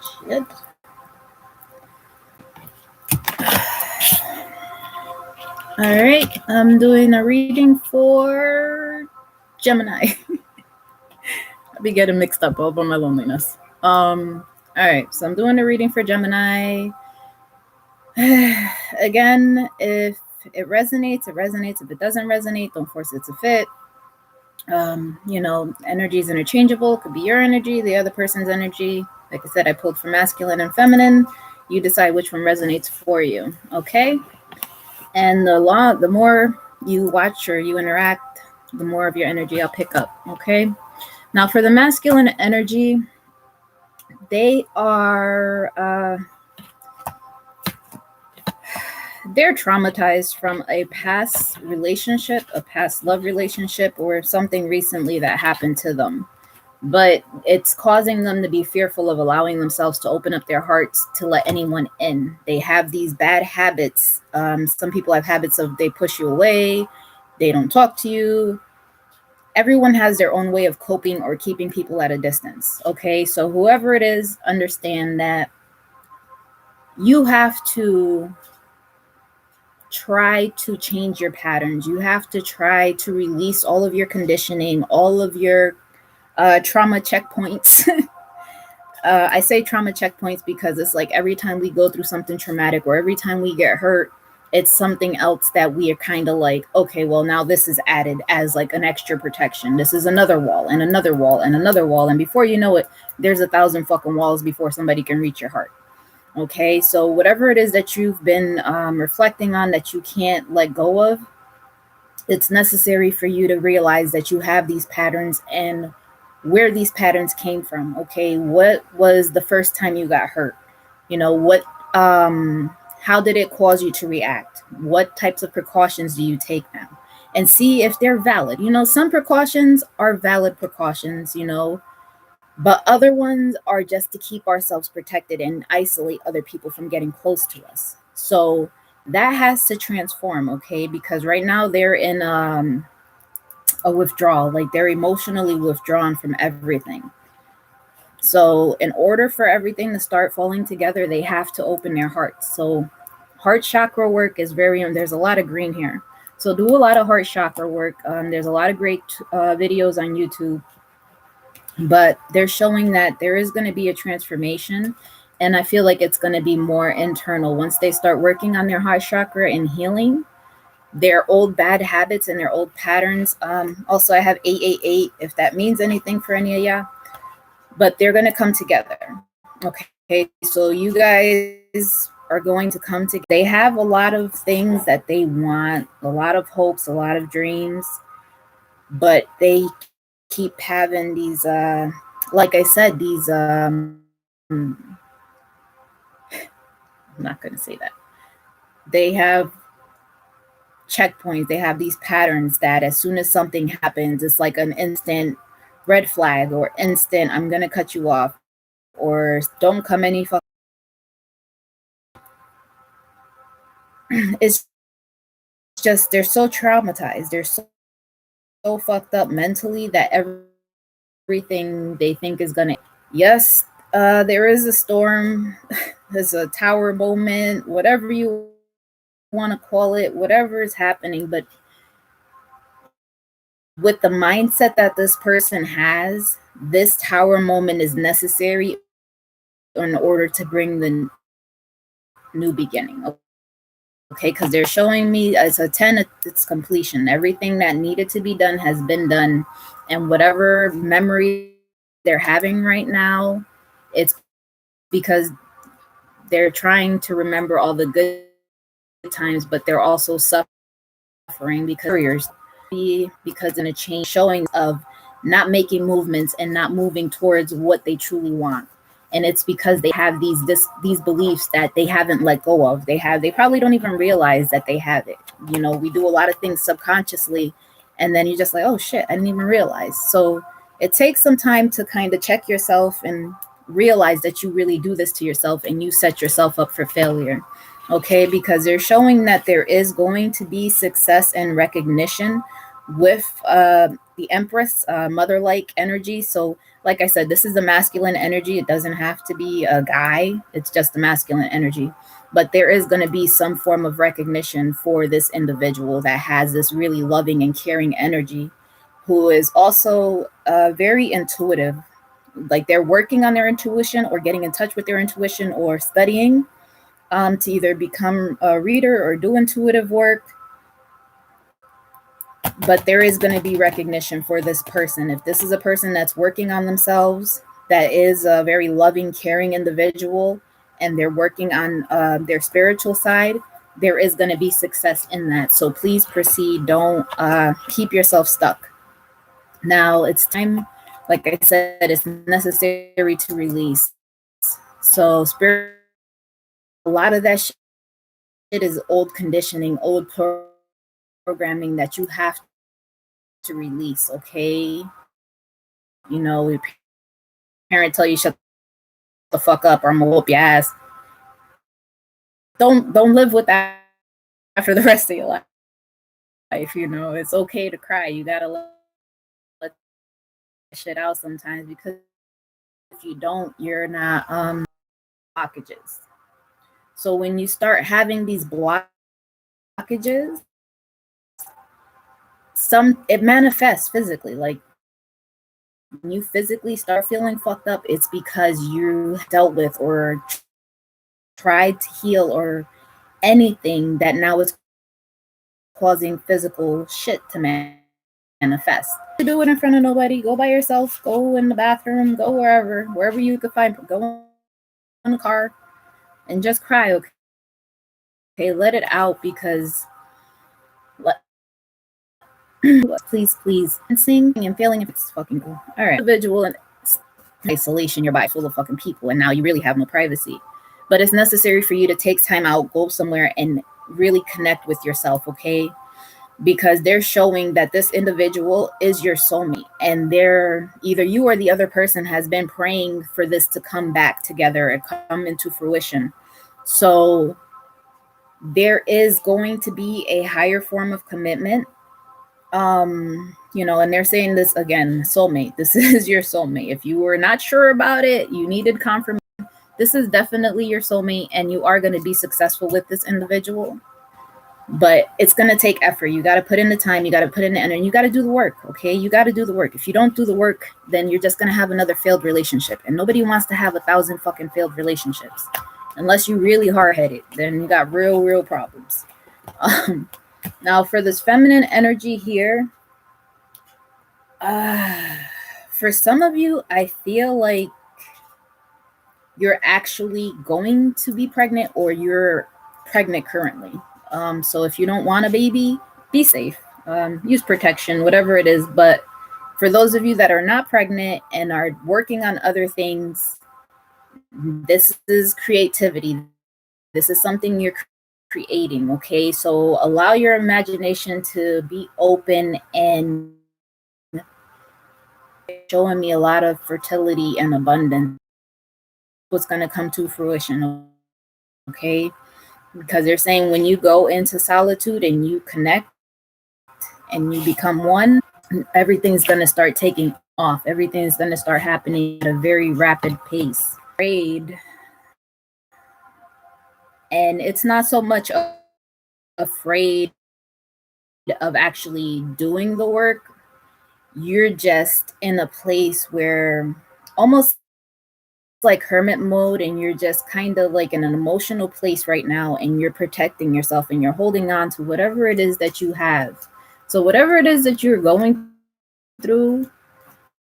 Shit. All right, I'm doing a reading for Gemini. I'll be getting mixed up over my loneliness. All right, so I'm doing a reading for Gemini. Again, if it resonates, it resonates. If it doesn't resonate, don't force it to fit. Energy is interchangeable. It could be your energy, the other person's energy. Like I said, I pulled for masculine and feminine. You decide which one resonates for you, okay? And the more you watch or you interact, the more of your energy I'll pick up, okay? Now, for the masculine energy, they are they're traumatized from a past relationship, a past love relationship, or something recently that happened to them. But it's causing them to be fearful of allowing themselves to open up their hearts to let anyone in. They have these bad habits. Some people have habits of they push you away, they don't talk to you. Everyone has their own way of coping or keeping people at a distance. Okay, so whoever it is, understand that you have to try to change your patterns. You have to try to release all of your conditioning, all of your trauma checkpoints. I say trauma checkpoints because it's like every time we go through something traumatic or every time we get hurt, it's something else that we are kind of like, okay, well, now this is added as like an extra protection. This is another wall and another wall and another wall. And before you know it, there's 1,000 fucking walls before somebody can reach your heart. Okay, so whatever it is that you've been reflecting on that you can't let go of, it's necessary for you to realize that you have these patterns and where these patterns came from. Okay, what was the first time you got hurt? How did it cause you to react? What types of precautions do you take now? And see if they're valid. Some precautions are valid precautions, but other ones are just to keep ourselves protected and isolate other people from getting close to us. So that has to transform, okay? Because right now they're in a withdrawal, like they're emotionally withdrawn from everything. So in order for everything to start falling together, they have to open their hearts. So heart chakra work is there's a lot of green here. So do a lot of heart chakra work. There's a lot of great videos on YouTube, but they're showing that there is going to be a transformation. And I feel like it's going to be more internal once they start working on their heart chakra and healing their old bad habits and their old patterns. Also, I have 888, if that means anything for any of y'all. But they're going to come together. Okay, so you guys are going to come together. They have a lot of things that they want, a lot of hopes, a lot of dreams, but they keep having these, like I said, these, I'm not going to say that. They have checkpoints. They have these patterns that as soon as something happens, it's like an instant red flag or instant, I'm going to cut you off or don't come any fuck. It's just, they're so traumatized. They're so fucked up mentally that everything they think is going to, yes, there is a storm. There's a tower moment, whatever you want to call it, whatever is happening. But with the mindset that this person has, this tower moment is necessary in order to bring the new beginning. Okay, because they're showing me as a 10, it's completion. Everything that needed to be done has been done. And whatever memory they're having right now, it's because they're trying to remember all the good times, but they're also suffering because in a change showing of not making movements and not moving towards what they truly want. And it's because they have these beliefs that they haven't let go of. They probably don't even realize that they have it. We do a lot of things subconsciously, and then you're just like, oh shit, I didn't even realize. So it takes some time to kind of check yourself and realize that you really do this to yourself and you set yourself up for failure. Okay, because they're showing that there is going to be success and recognition with the Empress, mother-like energy. So like I said, this is the masculine energy. It doesn't have to be a guy, it's just the masculine energy. But there is going to be some form of recognition for this individual that has this really loving and caring energy, who is also very intuitive. Like they're working on their intuition or getting in touch with their intuition or studying to either become a reader or do intuitive work. But there is going to be recognition for this person. If this is a person that's working on themselves, that is a very loving, caring individual, and they're working on their spiritual side, there is going to be success in that. So please proceed. Don't keep yourself stuck. Now it's time, like I said, it's necessary to release. So spirit, a lot of that shit is old conditioning, old programming that you have to release. Okay, you know, your parent tell you shut the fuck up or I'm gonna whoop your ass. Don't live with that for the rest of your life. You know, it's okay to cry. You gotta let shit out sometimes, because if you don't, you're not blockages. So when you start having these blockages, it manifests physically. Like when you physically start feeling fucked up, it's because you dealt with or tried to heal or anything that now is causing physical shit to manifest. To do it in front of nobody, go by yourself, go in the bathroom, go wherever you could find, go in the car and just cry. Okay, let it out, because please and sing and feeling, if it's fucking cool. All right, individual and isolation, your body full of fucking people, and now you really have no privacy. But it's necessary for you to take time out, go somewhere and really connect with yourself. Okay, because they're showing that this individual is your soulmate, and they're either you or the other person has been praying for this to come back together and come into fruition. So there is going to be a higher form of commitment. You know, and they're saying this again, soulmate, this is your soulmate. If you were not sure about it, you needed confirmation, this is definitely your soulmate, and you are going to be successful with this individual. But it's going to take effort. You got to put in the time, you got to put in the energy, and you got to do the work. Okay, you got to do the work. If you don't do the work, then you're just going to have another failed relationship, and nobody wants to have 1,000 fucking failed relationships unless you're really hard-headed. Then you got real problems. Now for this feminine energy here, for some of you, I feel like you're actually going to be pregnant, or you're pregnant currently. So if you don't want a baby, be safe, use protection, whatever it is. But for those of you that are not pregnant and are working on other things, this is creativity. This is something you're creating. Okay, so allow your imagination to be open, and showing me a lot of fertility and abundance. What's going to come to fruition. Okay, because they're saying when you go into solitude and you connect and you become one, everything's going to start taking off. Everything's going to start happening at a very rapid pace. Afraid. And it's not so much afraid of actually doing the work. You're just in a place where almost like hermit mode, and you're just kind of like in an emotional place right now, and you're protecting yourself and you're holding on to whatever it is that you have. So whatever it is that you're going through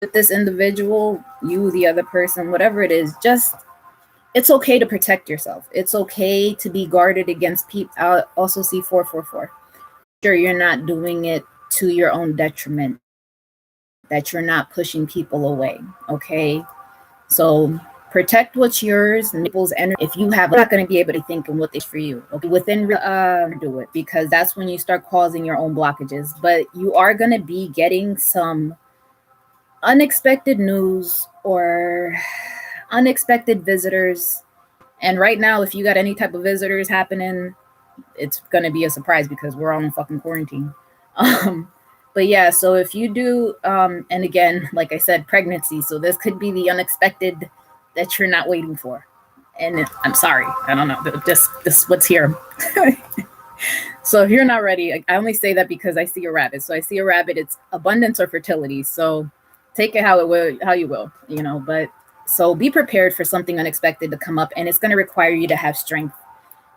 with this individual, you, the other person, whatever it is, just, it's okay to protect yourself. It's okay to be guarded against people. I also see 444. Sure, you're not doing it to your own detriment, that you're not pushing people away. Okay, so protect what's yours. People's energy. If you have, not going to be able to think in what they for you. Okay, within do it, because that's when you start causing your own blockages. But you are going to be getting some unexpected news or unexpected visitors. And right now, if you got any type of visitors happening, it's going to be a surprise, because we're all in fucking quarantine. But yeah, so if you do, and again, like I said, pregnancy. So this could be the unexpected that you're not waiting for. And I'm sorry, I don't know. This what's here. So if you're not ready, I only say that because I see a rabbit. So I see a rabbit. It's abundance or fertility. So take it how you will, you know. But so be prepared for something unexpected to come up, and it's going to require you to have strength.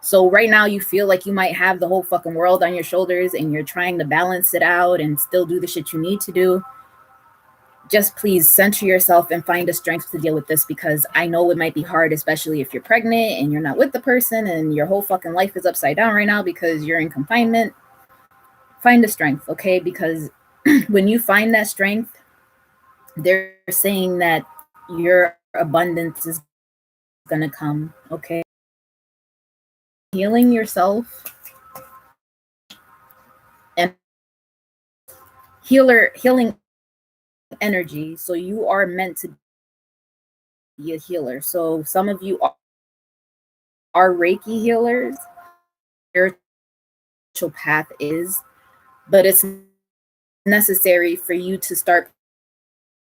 So right now you feel like you might have the whole fucking world on your shoulders and you're trying to balance it out and still do the shit you need to do. Just please center yourself and find the strength to deal with this, because I know it might be hard, especially if you're pregnant and you're not with the person and your whole fucking life is upside down right now because you're in confinement. Find the strength, okay? Because when you find that strength, they're saying that your abundance is going to come, okay? Healing yourself and healing energy. So you are meant to be a healer. So some of you are Reiki healers. Spiritual path is, but it's necessary for you to start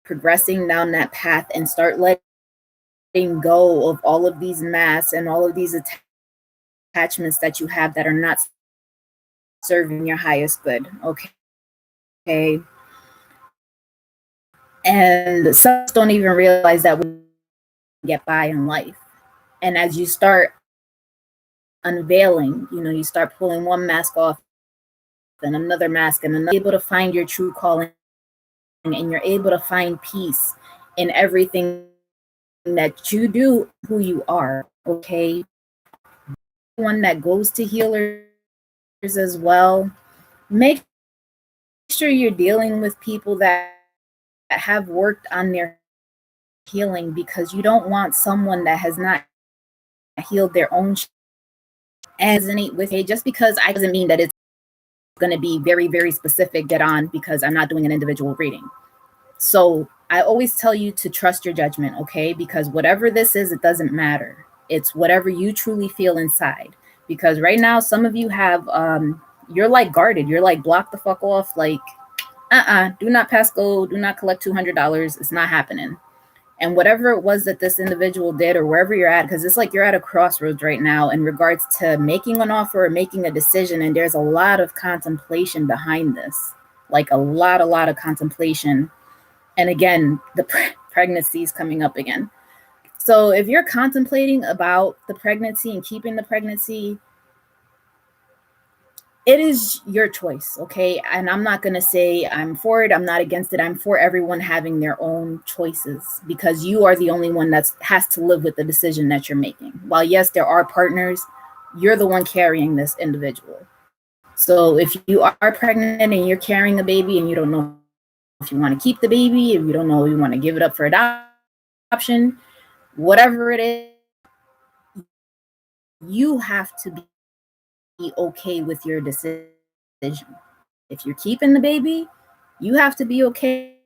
progressing down that path and start letting go of all of these masks and all of these attachments that you have that are not serving your highest good. Okay. And some don't even realize that we get by in life. And as you start unveiling, you know, you start pulling one mask off and another mask and another, able to find your true calling, and you're able to find peace in everything that you do, who you are. Okay. One that goes to healers as well. Make sure you're dealing with people that have worked on their healing, because you don't want someone that has not healed their own and resonate with it. Just because I doesn't mean that it's going to be very, very specific, get on, because I'm not doing an individual reading. So I always tell you to trust your judgment, okay? Because whatever this is, it doesn't matter. It's whatever you truly feel inside. Because right now, some of you have, you're like guarded. You're like blocked the fuck off. Like, do not pass go. Do not collect $200. It's not happening. And whatever it was that this individual did, or wherever you're at, because it's like you're at a crossroads right now in regards to making an offer or making a decision. And there's a lot of contemplation behind this, like a lot of contemplation. And again, the pregnancy is coming up again. So if you're contemplating about the pregnancy and keeping the pregnancy, it is your choice, okay? And I'm not going to say I'm for it, I'm not against it. I'm for everyone having their own choices, because you are the only one that has to live with the decision that you're making. While yes, there are partners, you're the one carrying this individual. So if you are pregnant and you're carrying a baby and you don't know if you want to keep the baby, if you don't know if you want to give it up for adoption, whatever it is, you have to be okay with your decision. If you're keeping the baby, you have to be okay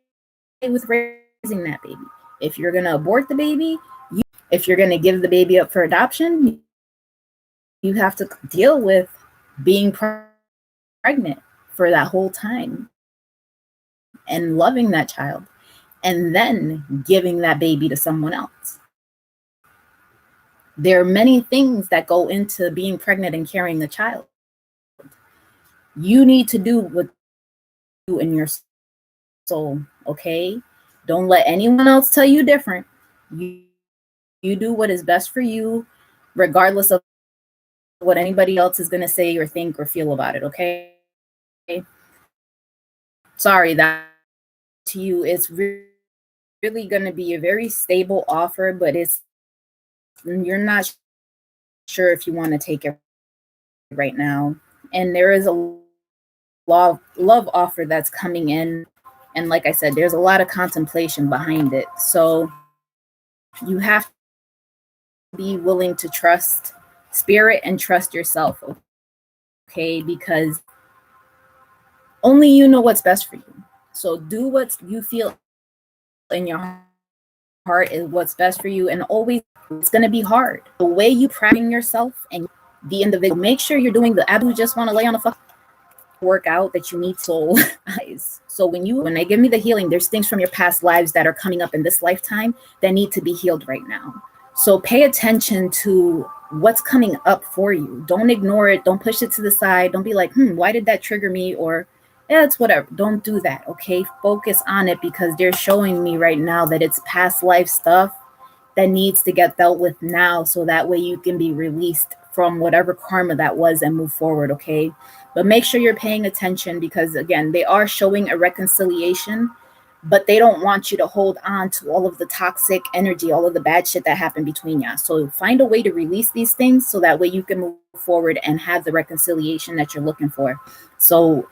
with raising that baby. If you're going to abort the baby, if you're going to give the baby up for adoption, you have to deal with being pregnant for that whole time and loving that child, and then giving that baby to someone else. There are many things that go into being pregnant and carrying a child. You need to do what you in your soul, okay? Don't let anyone else tell you different. You do what is best for you, regardless of what anybody else is going to say or think or feel about it, okay? Sorry, that to you, it's really going to be a very stable offer, but you're not sure if you want to take it right now. And there is a love offer that's coming in, and like I said, there's a lot of contemplation behind it. So you have to be willing to trust spirit and trust yourself, okay? Because only you know what's best for you. So do what you feel in your heart is what's best for you. And always, it's going to be hard. The way you practice yourself and the individual, make sure you're doing the absolute just want to lay on the fuck. work out that you need soul eyes. So when they give me the healing, there's things from your past lives that are coming up in this lifetime that need to be healed right now. So pay attention to what's coming up for you. Don't ignore it. Don't push it to the side. Don't be like, why did that trigger me? Or yeah, it's whatever. Don't do that. Okay. Focus on it, because they're showing me right now that it's past life stuff that needs to get dealt with now, so that way you can be released from whatever karma that was and move forward. Okay. But make sure you're paying attention, because again, they are showing a reconciliation, but they don't want you to hold on to all of the toxic energy, all of the bad shit that happened between you. So find a way to release these things, so that way you can move forward and have the reconciliation that you're looking for. So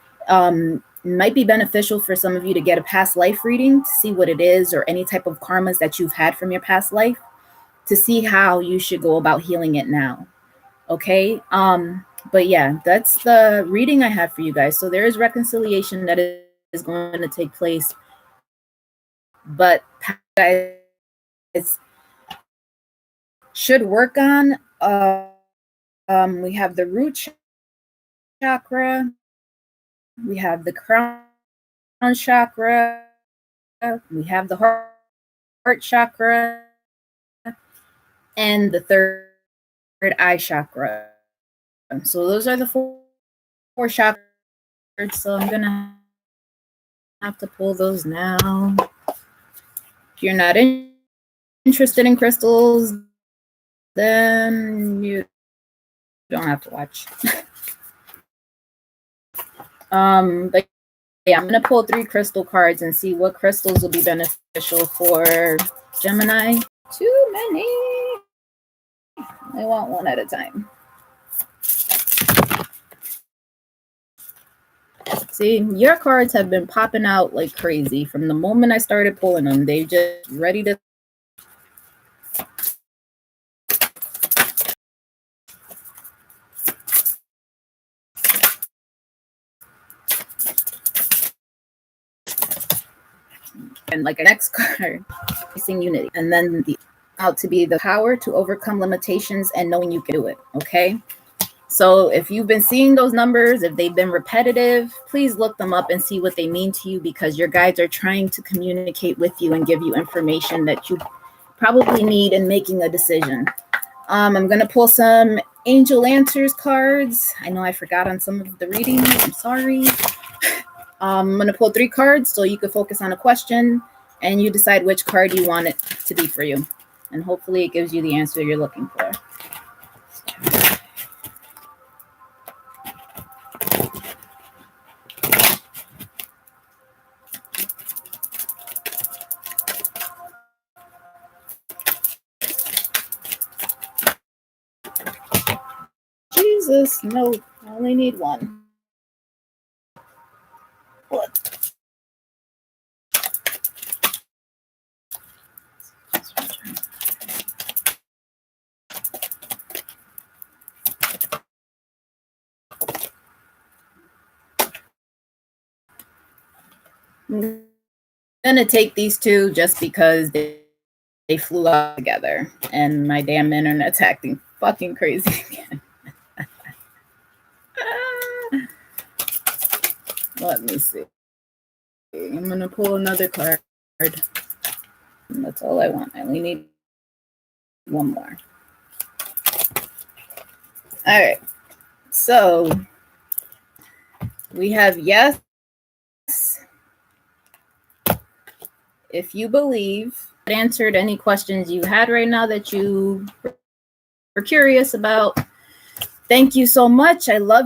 might be beneficial for some of you to get a past life reading to see what it is, or any type of karmas that you've had from your past life, to see how you should go about healing it now. Okay. But yeah, that's the reading I have for you guys. So there is reconciliation that is going to take place, but guys should work on. We have the root chakra, we have the crown chakra, we have the heart chakra, and the third eye chakra. So those are the four chakras. So I'm gonna have to pull those now. If you're not interested in crystals, then you don't have to watch. But yeah, I'm gonna pull 3 crystal cards and see what crystals will be beneficial for Gemini. Too many. I want one at a time. See, your cards have been popping out like crazy from the moment I started pulling them. They just ready to. And like a next card, facing unity, and then the out to be the power to overcome limitations and knowing you can do it. Okay. So if you've been seeing those numbers, if they've been repetitive, please look them up and see what they mean to you, because your guides are trying to communicate with you and give you information that you probably need in making a decision. I'm going to pull some Angel Answers cards. I know I forgot on some of the readings. I'm sorry. I'm going to pull 3 cards so you can focus on a question, and you decide which card you want it to be for you. And hopefully it gives you the answer you're looking for. Jesus, no, I only need one. What? I'm gonna take these 2 just because they flew out together, and my damn internet's acting fucking crazy again. Let me see. I'm gonna pull another card. And that's all I want. I only need one more. All right. So we have yes. If you believe, answered any questions you had right now that you were curious about. Thank you so much. I love